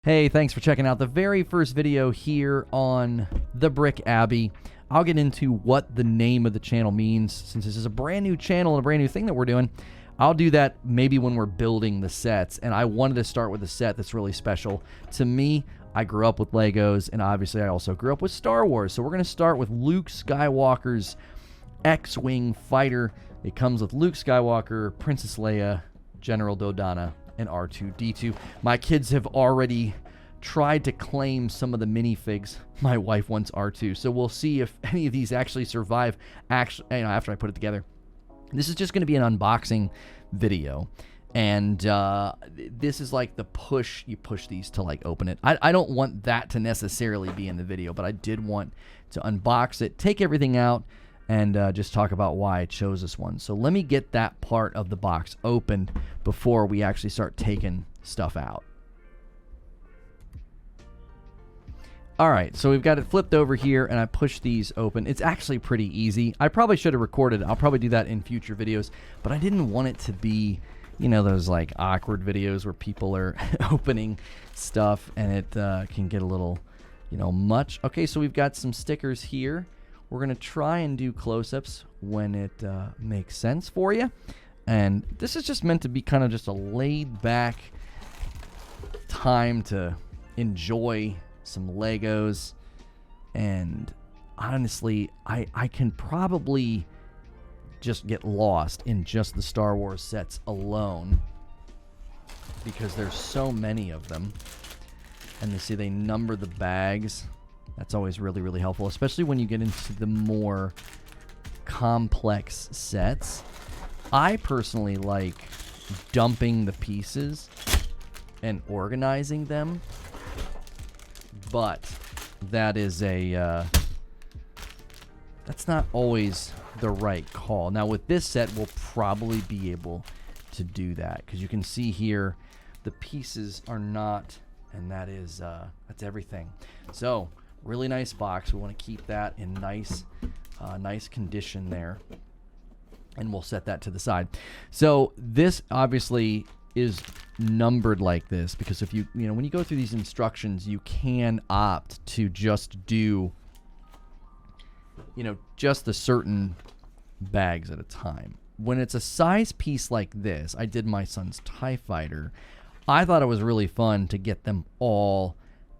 Hey, thanks for checking out the very first video here on the Brick Abbey. I'll get into what the name of the channel means since this is a brand new channel and a brand new thing that we're doing. I'll do that maybe when we're building the sets, and I wanted to start with a set that's really special to me. I grew up with Legos, and obviously I also grew up with Star Wars, so we're going to start with Luke Skywalker's X-Wing fighter. It comes with Luke Skywalker, Princess Leia, General Dodonna, and R2-D2. My kids have already tried to claim some of the minifigs. My wife wants R2, so we'll see if any of these actually survive after I put it together. This is just going to be an unboxing video, and this is like the push. You push these to like open it. I don't want that to necessarily be in the video, but I did want to unbox it, take everything out, and just talk about why I chose this one. So let me get that part of the box opened before we actually start taking stuff out. All right, so we've got it flipped over here, and I push these open. It's actually pretty easy. I probably should have recorded it. I'll probably do that in future videos, but I didn't want it to be, you know, those like awkward videos where people are opening stuff, and it can get a little, you know, much. Okay, so we've got some stickers here. We're going to try and do close-ups when it makes sense for you. And this is just meant to be kind of just a laid-back time to enjoy some Legos. And honestly, I can probably just get lost in just the Star Wars sets alone because there's so many of them. And you see they number the bags. That's always really, really helpful, especially when you get into the more complex sets. I personally like dumping the pieces and organizing them, but that is that's not always the right call. Now with this set, we'll probably be able to do that because you can see here the pieces are not, and that is that's everything. So really nice box. We want to keep that in nice condition there, and we'll set that to the side. So this obviously is numbered like this because if you know when you go through these instructions, you can opt to just do, you know, just the certain bags at a time. When it's a size piece like this, I did my son's TIE Fighter. I thought it was really fun to get them all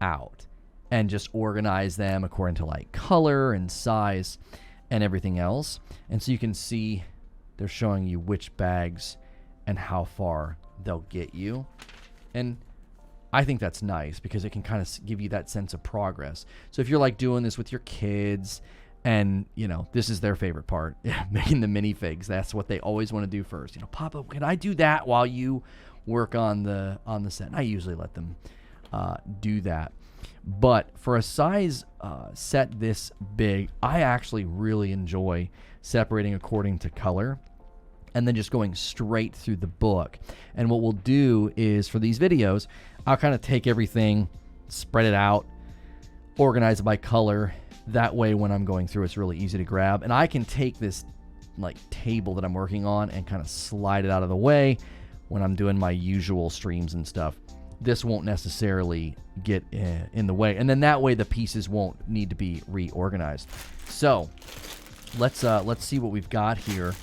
out and just organize them according to like color and size and everything else. And so you can see they're showing you which bags and how far they'll get you. And I think that's nice because it can kind of give you that sense of progress. So if you're like doing this with your kids and, you know, this is their favorite part, making the minifigs. That's what they always want to do first. You know, Papa, can I do that while you work on the set? And I usually let them do that. But for a size set this big, I actually really enjoy separating according to color and then just going straight through the book. And what we'll do is for these videos, I'll kind of take everything, spread it out, organize it by color. That way when I'm going through, it's really easy to grab. And I can take this like table that I'm working on and kind of slide it out of the way when I'm doing my usual streams and stuff. This won't necessarily get in the way, and then that way the pieces won't need to be reorganized. So let's see what we've got here,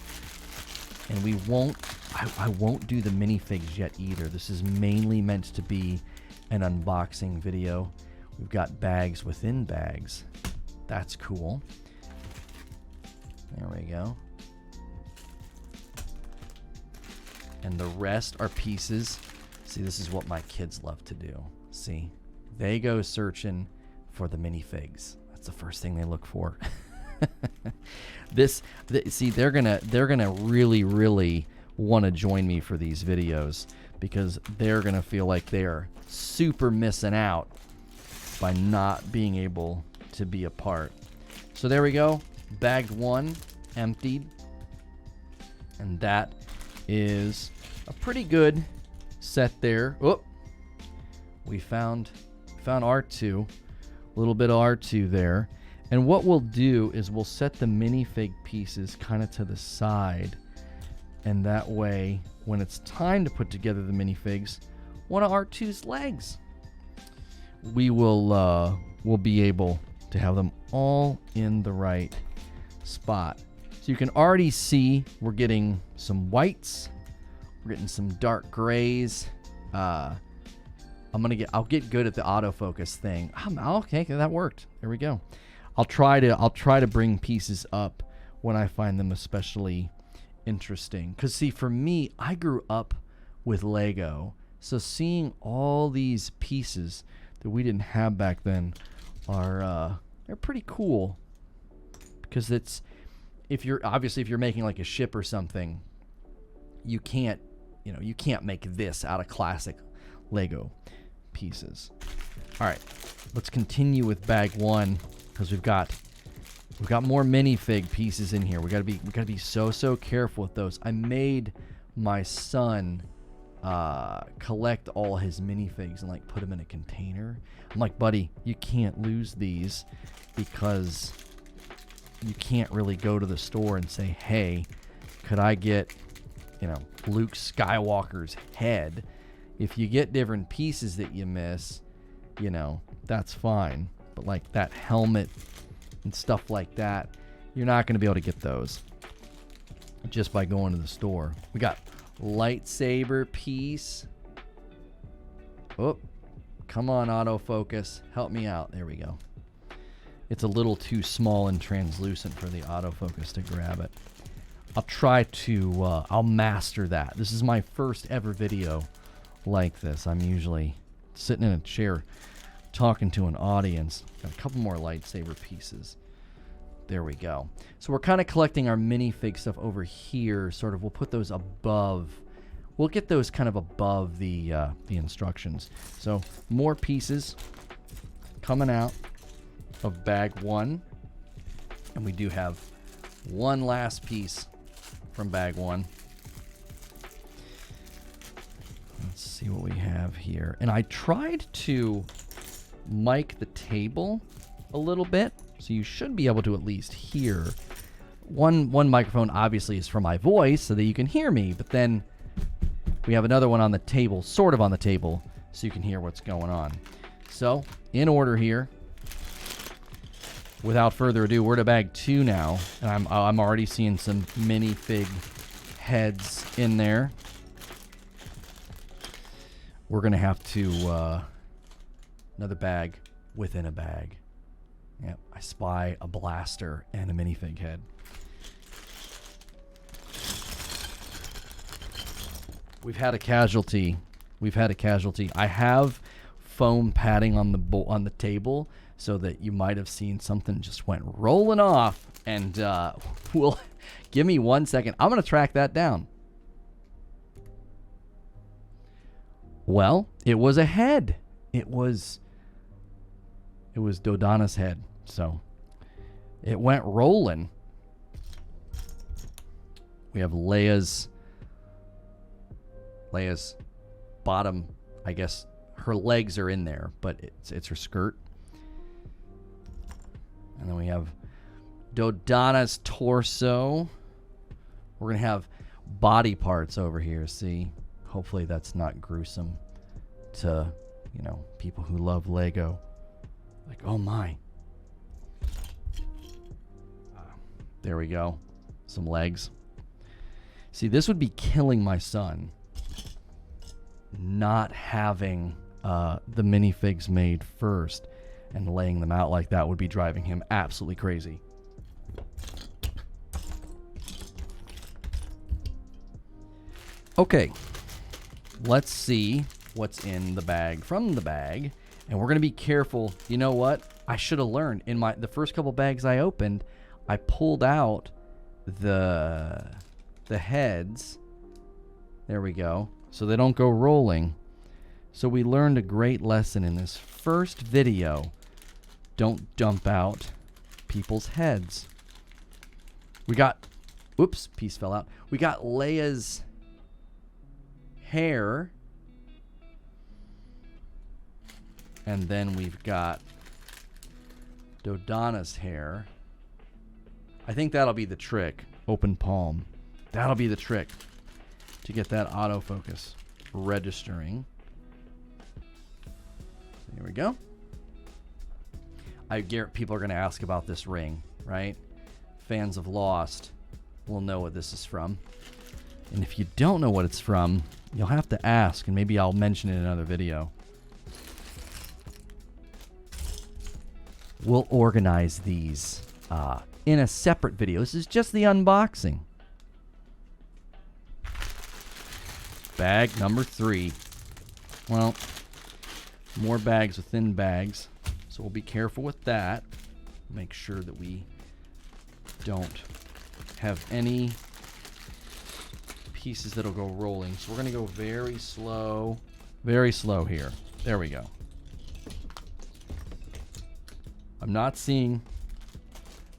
and we won't. I won't do the minifigs yet either. This is mainly meant to be an unboxing video. We've got bags within bags. That's cool. There we go. And the rest are pieces. See, this is what my kids love to do. See, they go searching for the minifigs. That's the first thing they look for. See, they're gonna really, really want to join me for these videos because they're gonna feel like they're super missing out by not being able to be a part. So there we go. Bagged one, emptied, and that is a pretty good set there. Oh, we found R2, a little bit of R2 there. And what we'll do is we'll set the minifig pieces kind of to the side, and that way when it's time to put together the minifigs, one of R2's legs. we'll be able to have them all in the right spot. So you can already see we're getting some whites, we're getting some dark grays. I'll get good at the autofocus thing. Okay, that worked. There we go. I'll try to bring pieces up when I find them especially interesting. Because see, for me, I grew up with Lego, so seeing all these pieces that we didn't have back then are they're pretty cool. Because it's if you're making like a ship or something, you can't make this out of classic Lego pieces. All right, let's continue with bag 1 because we've got more minifig pieces in here. We gotta be so careful with those. I made my son collect all his minifigs and like put them in a container. I'm like, buddy, you can't lose these because you can't really go to the store and say, hey, could I get, Luke Skywalker's head? If you get different pieces that you miss, that's fine. But like that helmet and stuff like that, you're not going to be able to get those just by going to the store. We got lightsaber piece. Oh, come on, autofocus. Help me out. There we go. It's a little too small and translucent for the autofocus to grab it. I'll try to, I'll master that. This is my first ever video like this. I'm usually sitting in a chair talking to an audience. Got a couple more lightsaber pieces. There we go. So we're kind of collecting our minifig stuff over here. Sort of, we'll put those above. We'll get those kind of above the instructions. So more pieces coming out of bag 1. And we do have one last piece from bag 1. Let's see what we have here. And I tried to mic the table a little bit, so you should be able to at least hear. One microphone obviously is for my voice so that you can hear me, but then we have another one on the table, sort of on the table, so you can hear what's going on. So, in order here, without further ado, we're to bag 2 now, and I'm already seeing some minifig heads in there. We're gonna have to another bag within a bag. Yep, I spy a blaster and a minifig head. We've had a casualty. I have foam padding on the table so that you might have seen something just went rolling off. And give me 1 second. I'm gonna track that down. Well, it was a head. It was Dodonna's head. So it went rolling. We have Leia's bottom. I guess her legs are in there, but it's her skirt. And then we have Dodonna's torso. We're gonna have body parts over here. See, hopefully that's not gruesome to people who love Lego. Like, oh my. There we go. Some legs. See, this would be killing my son. Not having the minifigs made first and laying them out like that would be driving him absolutely crazy. Okay. Let's see what's in the bag from the bag. And we're going to be careful. You know what? I should have learned. In the first couple bags I opened, I pulled out the heads. There we go. So they don't go rolling. So we learned a great lesson in this first video. Don't dump out people's heads. We got... Whoops, piece fell out. We got Leia's hair. And then we've got Dodonna's hair. I think that'll be the trick. Open palm. That'll be the trick to get that autofocus registering. Here we go. I guarantee people are going to ask about this ring, right? Fans of Lost will know what this is from. And if you don't know what it's from, you'll have to ask, and maybe I'll mention it in another video. We'll organize these in a separate video. This is just the unboxing. Bag number 3. Well, more bags within bags, so we'll be careful with that. Make sure that we don't have any pieces that'll go rolling. So we're going to go very slow here. There we go. I'm not seeing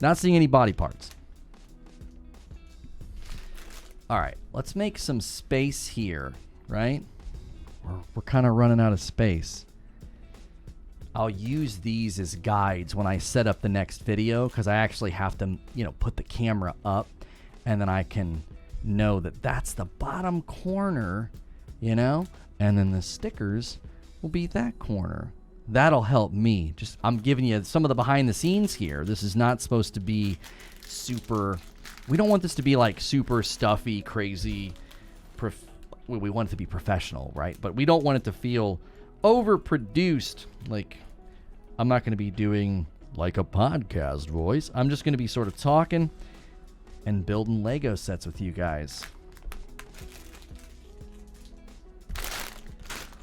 any body parts. All right, let's make some space here, right? We're kind of running out of space. I'll use these as guides when I set up the next video, because I actually have to, put the camera up, and then I can know that that's the bottom corner, and then the stickers will be that corner. That'll help me. I'm giving you some of the behind the scenes here. This is not supposed to be super. We don't want this to be like super stuffy, crazy. We want it to be professional, right? But we don't want it to feel overproduced. Like, I'm not going to be doing like a podcast voice. I'm just going to be sort of talking and building Lego sets with you guys.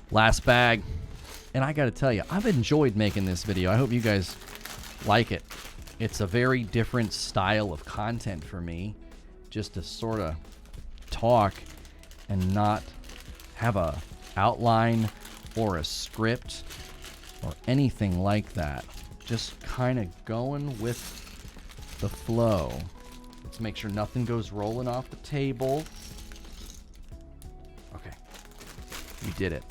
Last bag. And I got to tell you, I've enjoyed making this video. I hope you guys like it. It's a very different style of content for me, just to sort of talk and not have a outline or a script or anything like that. Just kind of going with the flow. Let's make sure nothing goes rolling off the table. Okay, we did it.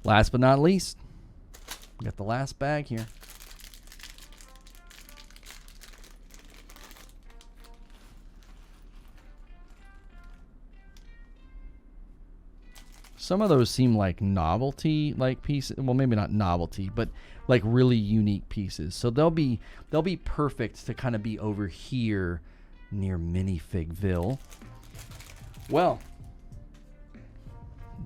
Last but not least, we got the last bag here. Some of those seem like novelty like pieces. Well, maybe not novelty, but like really unique pieces. So they'll be perfect to kind of be over here near Minifigville. Well,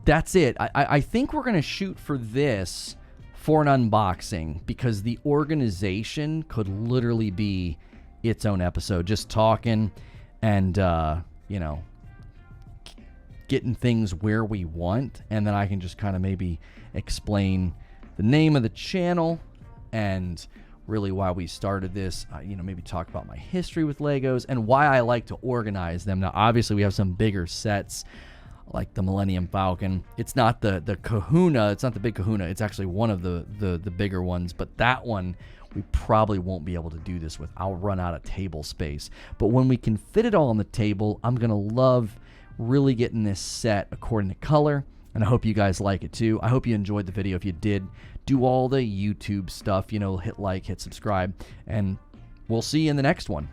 that's it. I think we're going to shoot for this for an unboxing, because the organization could literally be its own episode. Just talking and, getting things where we want. And then I can just kind of maybe explain the name of the channel and really why we started this. Maybe talk about my history with Legos and why I like to organize them. Now, obviously, we have some bigger sets, like the Millennium Falcon. It's not the Kahuna. It's not the big Kahuna. It's actually one of the bigger ones. But that one, we probably won't be able to do this with. I'll run out of table space. But when we can fit it all on the table, I'm going to love really getting this set according to color. And I hope you guys like it too. I hope you enjoyed the video. If you did, do all the YouTube stuff. Hit like, hit subscribe. And we'll see you in the next one.